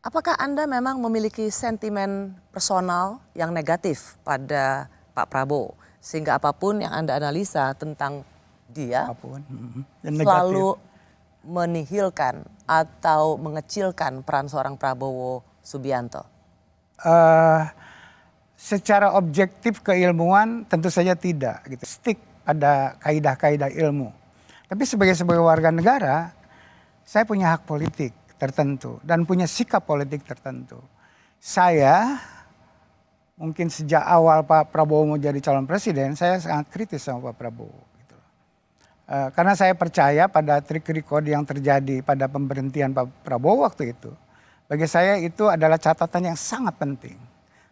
Apakah Anda memang memiliki sentimen personal yang negatif pada Pak Prabowo? Sehingga apapun yang Anda analisa tentang dia Apapun. selalu menihilkan atau mengecilkan peran seorang Prabowo Subianto? Secara objektif keilmuan tentu saja tidak gitu. Stick pada kaidah-kaidah ilmu. Tapi sebagai warga negara, saya punya hak politik tertentu dan punya sikap politik tertentu. Saya mungkin sejak awal Pak Prabowo mau jadi calon presiden, saya sangat kritis sama Pak Prabowo. Gitu. Karena saya percaya pada trik record yang terjadi pada pemberhentian Pak Prabowo waktu itu. Bagi saya itu adalah catatan yang sangat penting.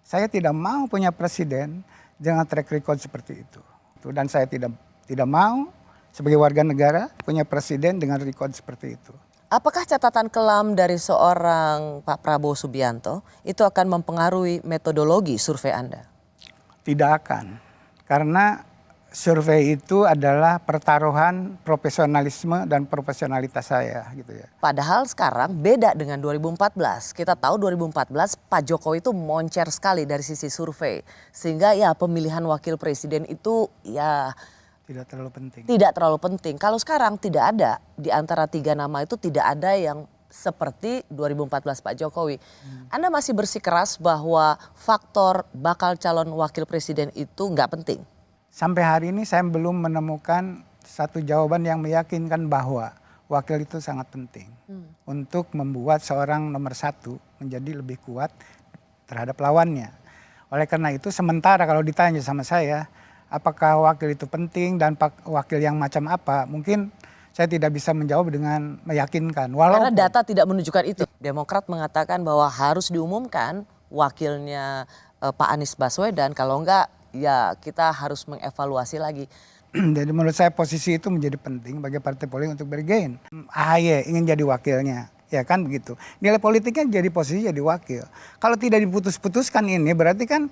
Saya tidak mau punya presiden dengan track record seperti itu. Dan saya tidak mau sebagai warga negara punya presiden dengan record seperti itu. Apakah catatan kelam dari seorang Pak Prabowo Subianto itu akan mempengaruhi metodologi survei Anda? Tidak akan, karena survei itu adalah pertaruhan profesionalisme dan profesionalitas saya gitu ya. Padahal sekarang beda dengan 2014. Kita tahu 2014 Pak Jokowi itu moncer sekali dari sisi survei. Sehingga ya pemilihan wakil presiden itu ya tidak terlalu penting. Tidak terlalu penting. Kalau sekarang tidak ada di antara tiga nama itu tidak ada yang seperti 2014 Pak Jokowi. Anda masih bersikeras bahwa faktor bakal calon wakil presiden itu nggak penting? Sampai hari ini saya belum menemukan satu jawaban yang meyakinkan bahwa wakil itu sangat penting. Untuk membuat seorang nomor satu menjadi lebih kuat terhadap lawannya. Oleh karena itu sementara kalau ditanya sama saya, apakah wakil itu penting dan wakil yang macam apa? Mungkin saya tidak bisa menjawab dengan meyakinkan. Karena data tidak menunjukkan itu. Demokrat mengatakan bahwa harus diumumkan wakilnya Pak Anies Baswedan. Kalau enggak ya kita harus mengevaluasi lagi. Jadi menurut saya posisi itu menjadi penting bagi partai politik untuk bergain. AHY ingin jadi wakilnya. Ya kan begitu. Nilai politiknya jadi posisi jadi wakil. Kalau tidak diputus-putuskan ini berarti kan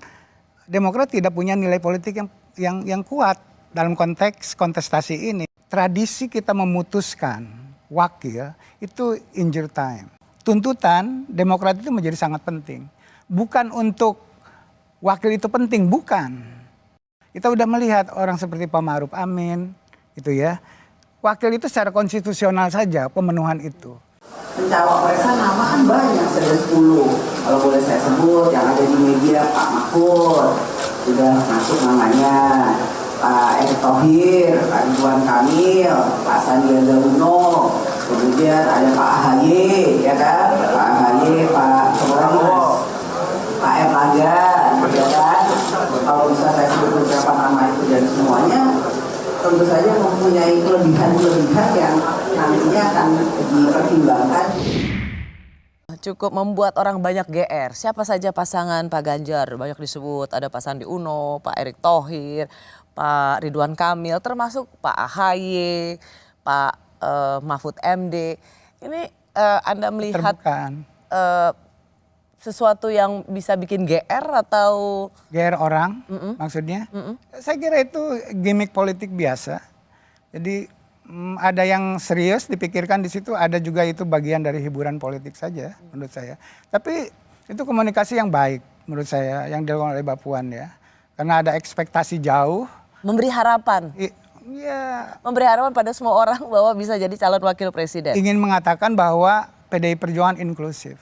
Demokrat tidak punya nilai politik yang kuat dalam konteks kontestasi ini. Tradisi kita memutuskan wakil itu injure time. Tuntutan Demokrat itu menjadi sangat penting. Bukan untuk wakil itu penting, bukan. Kita udah melihat orang seperti Pak Ma'ruf Amin, gitu ya. Wakil itu secara konstitusional saja pemenuhan itu. Pencawapresan nama kan banyak, ada 10. Kalau boleh saya sebut, yang ada di media Pak Mahfud sudah masuk namanya, Pak Erick Thohir, Pak Ridwan Kamil, Pak Sandiaga Uno, kemudian ada Pak AHY, ya kan, Pak AHY, Pak Erlangga, ya kan. Kalau bisa saya sebut beberapa nama itu dan semuanya tentu saja mempunyai kelebihan-kelebihan yang nantinya akan dipertimbangkan. Cukup membuat orang banyak GR. Siapa saja pasangan Pak Ganjar banyak disebut. Ada Pak Sandi Uno, Pak Erick Thohir, Pak Ridwan Kamil, termasuk Pak AHY, Pak Mahfud MD. Ini Anda melihat sesuatu yang bisa bikin GR atau GR orang maksudnya? Saya kira itu gimmick politik biasa. Jadi ada yang serius dipikirkan di situ, ada juga itu bagian dari hiburan politik saja menurut saya. Tapi itu komunikasi yang baik menurut saya yang dilakukan oleh Mbak Puan ya. Karena ada ekspektasi jauh. Memberi harapan. Iya. Memberi harapan pada semua orang bahwa bisa jadi calon wakil presiden. Ingin mengatakan bahwa PDI Perjuangan inklusif.